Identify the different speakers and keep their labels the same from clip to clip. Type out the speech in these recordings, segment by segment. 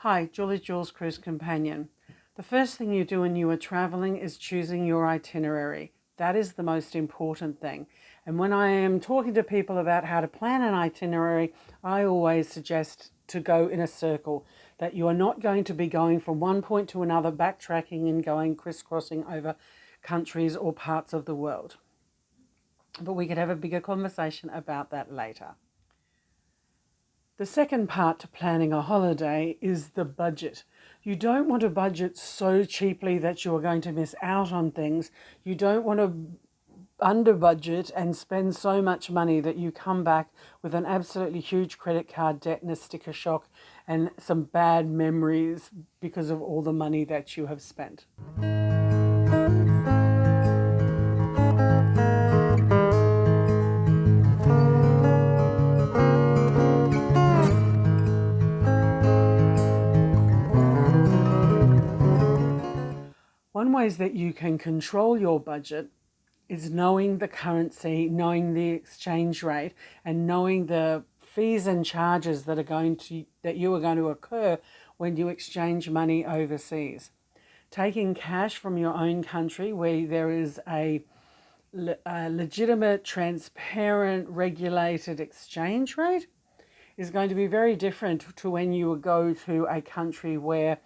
Speaker 1: Hi, Jules Cruise Companion. The first thing you do when you are traveling is choosing your itinerary. That is the most important thing. And when I am talking to people about how to plan an itinerary, I always suggest to go in a circle, that you are not going to be going from one point to another, backtracking and going crisscrossing over countries or parts of the world. But we could have a bigger conversation about that later. The second part to planning a holiday is the budget. You don't want to budget so cheaply that you are going to miss out on things. You don't want to under budget and spend so much money that you come back with an absolutely huge credit card debt and a sticker shock and some bad memories because of all the money that you have spent. One ways that you can control your budget is knowing the currency, knowing the exchange rate, and knowing the fees and charges that you are going to occur when you exchange money overseas. Taking cash from your own country where there is a legitimate, transparent, regulated exchange rate is going to be very different to when you go to a country where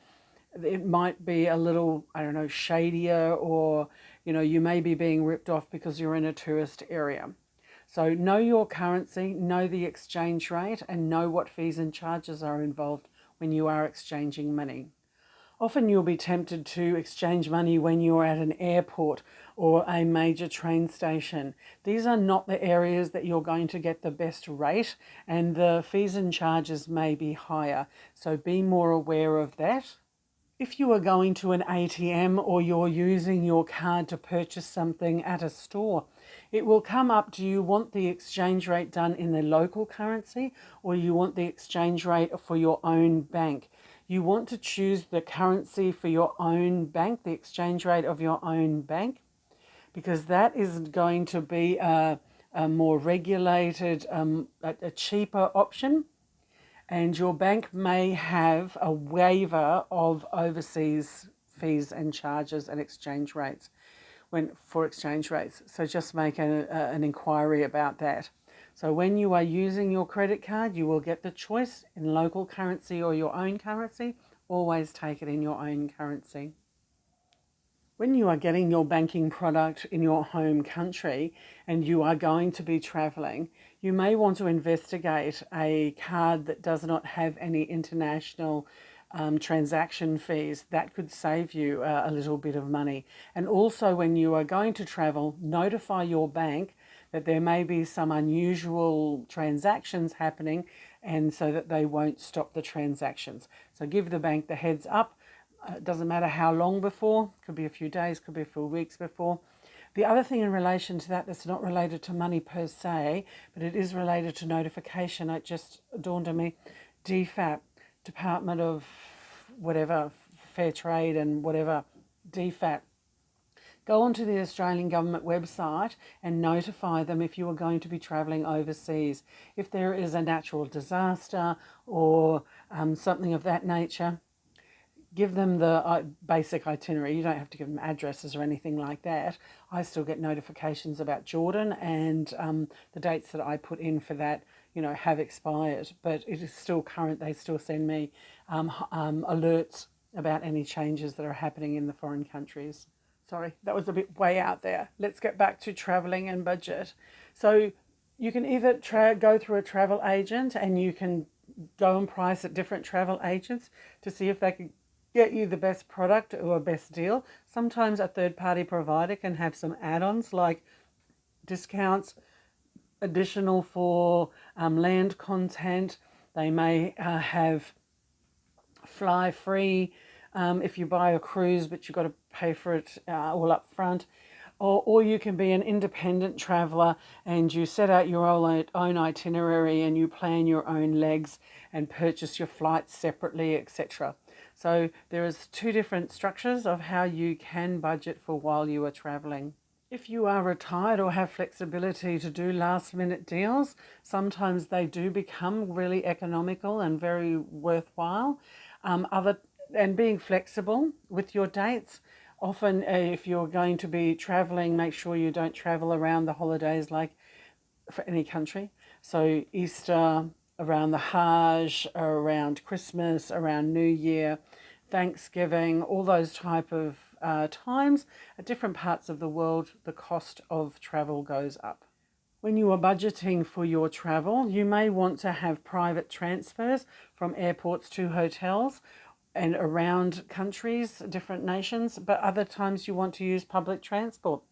Speaker 1: it might be a little, shadier, or, you may be being ripped off because you're in a tourist area. So know your currency, know the exchange rate, and know what fees and charges are involved when you are exchanging money. Often you'll be tempted to exchange money when you're at an airport or a major train station. These are not the areas that you're going to get the best rate, and the fees and charges may be higher. So be more aware of that. If you are going to an ATM or you're using your card to purchase something at a store, it will come up, do you want the exchange rate done in the local currency or you want the exchange rate for your own bank? You want to choose the currency for your own bank, the exchange rate of your own bank, because that is going to be a more regulated, a cheaper option. And your bank may have a waiver of overseas fees and charges and exchange rates for exchange rates. So just make an inquiry about that. So when you are using your credit card, you will get the choice in local currency or your own currency. Always take it in your own currency. When you are getting your banking product in your home country and you are going to be travelling, you may want to investigate a card that does not have any international transaction fees. That could save you a little bit of money. And also when you are going to travel, notify your bank that there may be some unusual transactions happening, and so that they won't stop the transactions. So give the bank the heads up. It doesn't matter how long before, could be a few days, could be a few weeks before. The other thing in relation to that that's not related to money per se, but it is related to notification, it just dawned on me, DFAT, Department of whatever, Fair Trade and whatever, DFAT. Go onto the Australian government website and notify them if you are going to be travelling overseas. If there is a natural disaster or something of that nature, give them the basic itinerary. You don't have to give them addresses or anything like that. I still get notifications about Jordan, and the dates that I put in for that, have expired, but it is still current. They still send me alerts about any changes that are happening in the foreign countries. Sorry, that was a bit way out there. Let's get back to travelling and budget. So you can either go through a travel agent, and you can go and price at different travel agents to see if they can get you the best product or a best deal. Sometimes a third-party provider can have some add-ons like discounts, additional for land content. They may have fly free if you buy a cruise, but you've got to pay for it all up front. Or you can be an independent traveller and you set out your own itinerary and you plan your own legs and purchase your flights separately, etc. So there is two different structures of how you can budget for while you are travelling. If you are retired or have flexibility to do last minute deals, sometimes they do become really economical and very worthwhile. And being flexible with your dates. Often, if you're going to be traveling, make sure you don't travel around the holidays like for any country. So Easter, around the Hajj, around Christmas, around New Year, Thanksgiving, all those type of times at different parts of the world, the cost of travel goes up. When you are budgeting for your travel, you may want to have private transfers from airports to hotels and around countries, different nations, but other times you want to use public transport.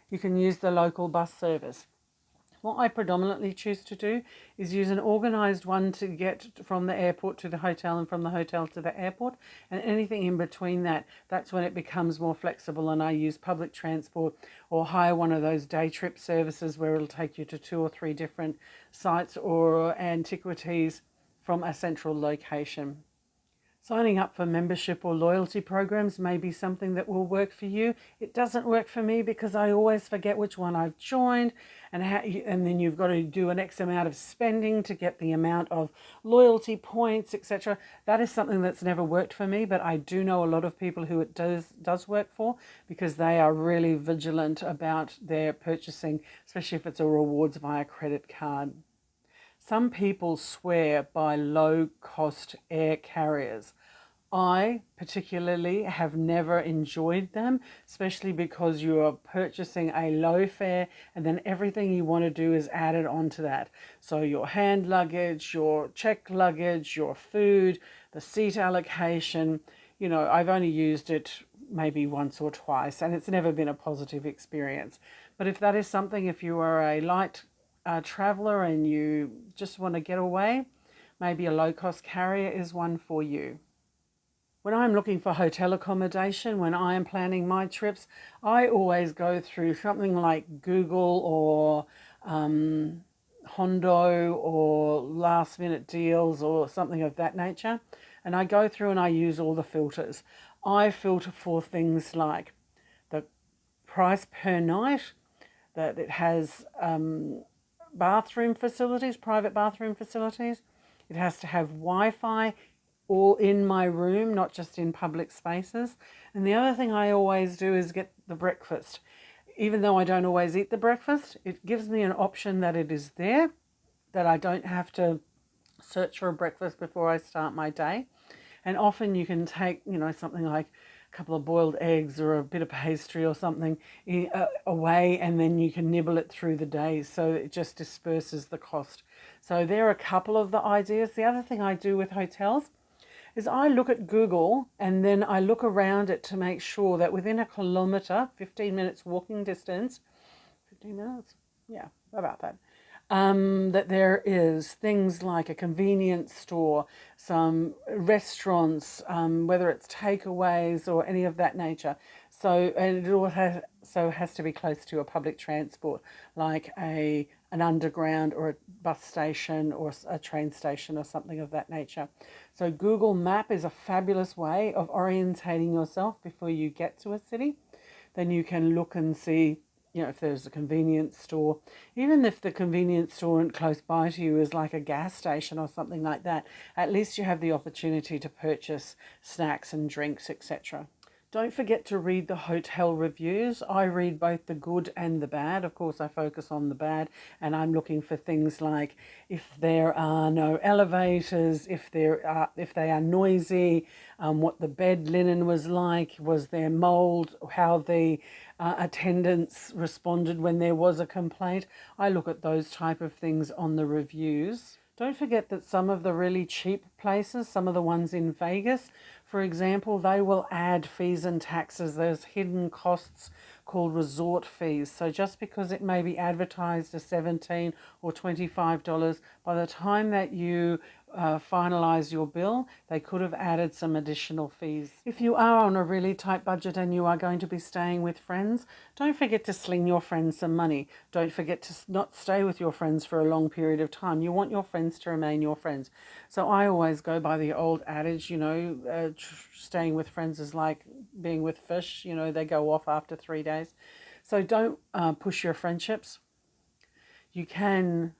Speaker 1: You can use the local bus service. What I predominantly choose to do is use an organised one to get from the airport to the hotel and from the hotel to the airport, and anything in between that, that's when it becomes more flexible, and I use public transport or hire one of those day trip services where it'll take you to 2 or 3 different sites or antiquities from a central location. Signing up for membership or loyalty programs may be something that will work for you. It doesn't work for me because I always forget which one I've joined, and then you've got to do an X amount of spending to get the amount of loyalty points, etc. That is something that's never worked for me, but I do know a lot of people who it does work for, because they are really vigilant about their purchasing, especially if it's a rewards via credit card. Some people swear by low-cost air carriers. I particularly have never enjoyed them, especially because you are purchasing a low fare and then everything you want to do is added onto that. So your hand luggage, your checked luggage, your food, the seat allocation. I've only used it maybe once or twice, and it's never been a positive experience. But if that is something, if you are a light traveler and you just want to get away, maybe a low-cost carrier is one for you. When I'm looking for hotel accommodation, when I am planning my trips, I always go through something like Google or Hondo or last minute deals or something of that nature. And I go through and I use all the filters. I filter for things like the price per night, that it has bathroom facilities, private bathroom facilities. It has to have Wi-Fi all in my room, not just in public spaces. And the other thing I always do is get the breakfast. Even though I don't always eat the breakfast, it gives me an option that it is there, that I don't have to search for a breakfast before I start my day. And often you can take, something like a couple of boiled eggs or a bit of pastry or something away, and then you can nibble it through the day, so it just disperses the cost. So there are a couple of the ideas. The other thing I do with hotels is I look at Google and then I look around it to make sure that within a kilometre, 15 minutes walking distance, 15 minutes? Yeah, about that. That there is things like a convenience store, some restaurants, whether it's takeaways or any of that nature. So, and it also has to be close to a public transport, like an underground or a bus station or a train station or something of that nature. So Google Map is a fabulous way of orientating yourself before you get to a city. Then you can look and see, if there's a convenience store. Even if the convenience store close by to you is like a gas station or something like that, at least you have the opportunity to purchase snacks and drinks, etc. Don't forget to read the hotel reviews. I read both the good and the bad. Of course, I focus on the bad, and I'm looking for things like if there are no elevators, if they are noisy, what the bed linen was like, was there mold, how the attendants responded when there was a complaint. I look at those type of things on the reviews. Don't forget that some of the really cheap places, some of the ones in Vegas, for example, they will add fees and taxes. There's hidden costs called resort fees. So just because it may be advertised as $17 or $25, by the time that you finalize your bill, they could have added some additional fees. If you are on a really tight budget and you are going to be staying with friends, don't forget to sling your friends some money. Don't forget to not stay with your friends for a long period of time. You want your friends to remain your friends. So I always go by the old adage, staying with friends is like being with fish. They go off after 3 days. So don't push your friendships. You can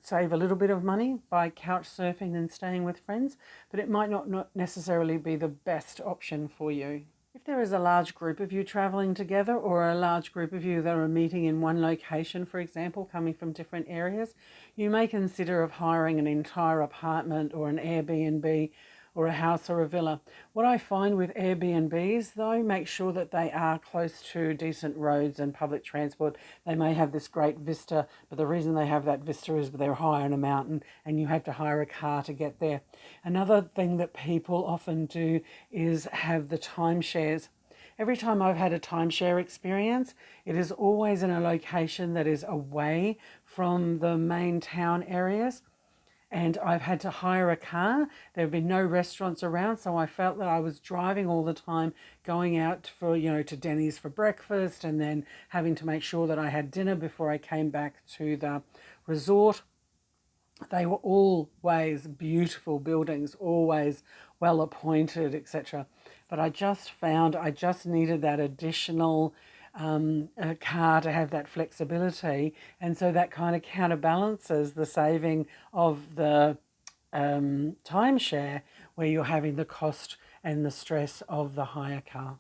Speaker 1: save a little bit of money by couch surfing and staying with friends, but it might not necessarily be the best option for you. If there is a large group of you traveling together, or a large group of you that are meeting in one location, for example, coming from different areas, you may consider of hiring an entire apartment or an Airbnb or a house or a villa. What I find with Airbnbs though, make sure that they are close to decent roads and public transport. They may have this great vista, but the reason they have that vista is they're high on a mountain and you have to hire a car to get there. Another thing that people often do is have the timeshares. Every time I've had a timeshare experience, it is always in a location that is away from the main town areas. And I've had to hire a car. There have been no restaurants around, so I felt that I was driving all the time, going out for, to Denny's for breakfast, and then having to make sure that I had dinner before I came back to the resort. They were always beautiful buildings, always well appointed, etc. But I just found I just needed that additional a car to have that flexibility, and so that kind of counterbalances the saving of the timeshare, where you're having the cost and the stress of the hire car.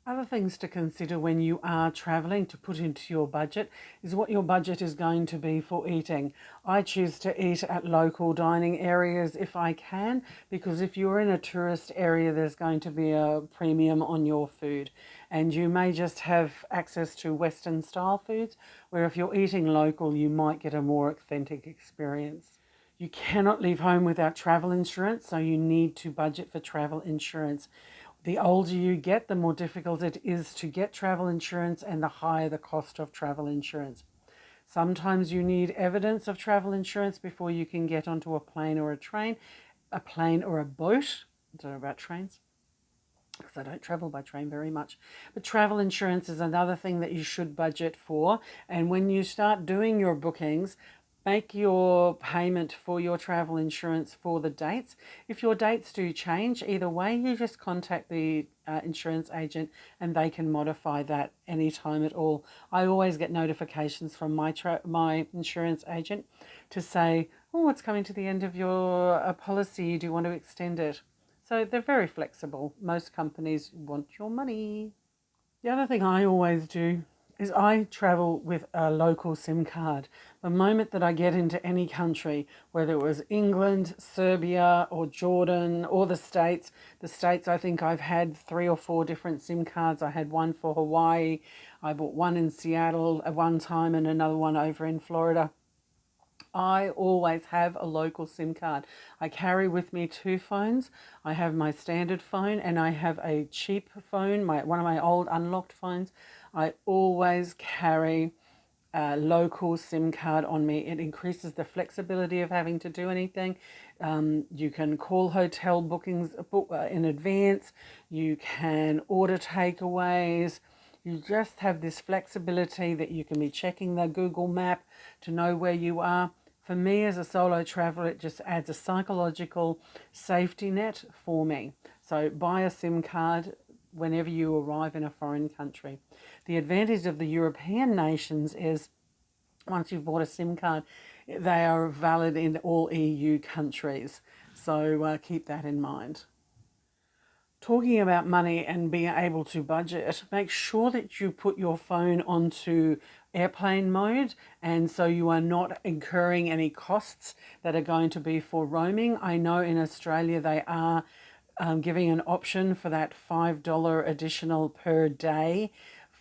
Speaker 1: Other things to consider when you are travelling to put into your budget is what your budget is going to be for eating. I choose to eat at local dining areas if I can, because if you're in a tourist area, there's going to be a premium on your food. And you may just have access to Western style foods, where if you're eating local, you might get a more authentic experience. You cannot leave home without travel insurance, so you need to budget for travel insurance. The older you get, the more difficult it is to get travel insurance, and the higher the cost of travel insurance. Sometimes you need evidence of travel insurance before you can get onto a plane or a plane or a boat. I don't know about trains, because I don't travel by train very much. But travel insurance is another thing that you should budget for. And when you start doing your bookings, make your payment for your travel insurance for the dates. If your dates do change, either way, you just contact the insurance agent and they can modify that anytime at all. I always get notifications from my insurance agent to say, oh, it's coming to the end of your policy. Do you want to extend it? So they're very flexible. Most companies want your money. The other thing I always do is I travel with a local SIM card. The moment that I get into any country, whether it was England, Serbia, or Jordan, or the States, I think I've had 3 or 4 different SIM cards. I had one for Hawaii. I bought one in Seattle at one time and another one over in Florida. I always have a local SIM card. I carry with me 2 phones. I have my standard phone and I have a cheap phone, one of my old unlocked phones. I always carry a local SIM card on me. It increases the flexibility of having to do anything. You can call hotel bookings in advance. You can order takeaways. You just have this flexibility that you can be checking the Google map to know where you are. For me as a solo traveler, it just adds a psychological safety net for me. So buy a SIM card whenever you arrive in a foreign country. The advantage of the European nations is once you've bought a SIM card, they are valid in all EU countries. So keep that in mind. Talking about money and being able to budget, make sure that you put your phone onto airplane mode, and so you are not incurring any costs that are going to be for roaming. I know in Australia they are giving an option for that $5 additional per day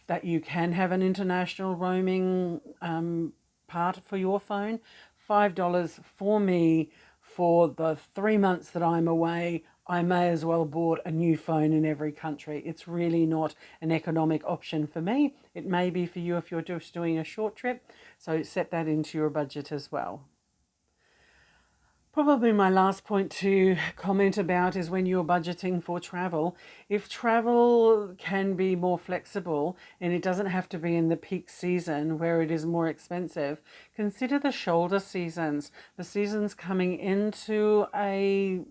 Speaker 1: that you can have an international roaming part for your phone. $5 for me for the 3 months that I'm away. I may as well bought a new phone in every country. It's really not an economic option for me. It may be for you if you're just doing a short trip, so set that into your budget as well. Probably my last point to comment about is when you're budgeting for travel. If travel can be more flexible and it doesn't have to be in the peak season where it is more expensive, consider the shoulder seasons, the seasons coming into a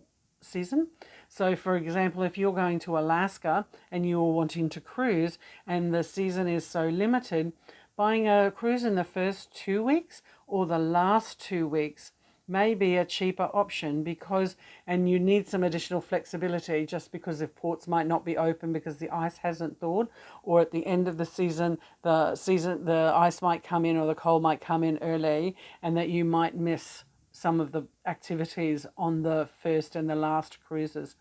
Speaker 1: season. So for example, if you're going to Alaska and you're wanting to cruise and the season is so limited, Buying a cruise in the first 2 weeks or the last 2 weeks may be a cheaper option and you need some additional flexibility just because if ports might not be open because the ice hasn't thawed, or at the end of the season, the ice might come in or the cold might come in early, and that you might miss some of the activities on the first and the last cruises.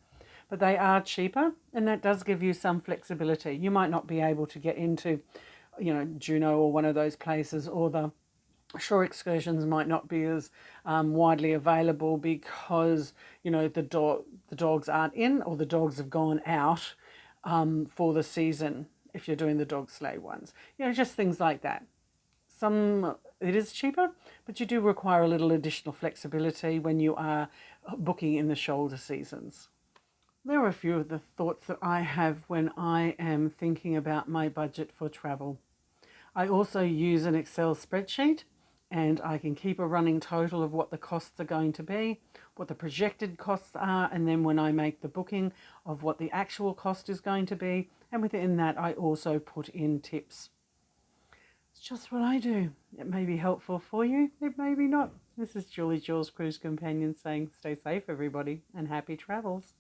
Speaker 1: But they are cheaper, and that does give you some flexibility. You might not be able to get into, Juneau or one of those places, or the shore excursions might not be as widely available because the dogs aren't in, or the dogs have gone out for the season if you're doing the dog sleigh ones. Just things like that. It is cheaper, but you do require a little additional flexibility when you are booking in the shoulder seasons. There are a few of the thoughts that I have when I am thinking about my budget for travel. I also use an Excel spreadsheet, and I can keep a running total of what the costs are going to be, what the projected costs are, and then when I make the booking of what the actual cost is going to be. And within that, I also put in tips. It's just what I do. It may be helpful for you, it may be not. This is Julie Jules Cruise Companion saying stay safe, everybody, and happy travels.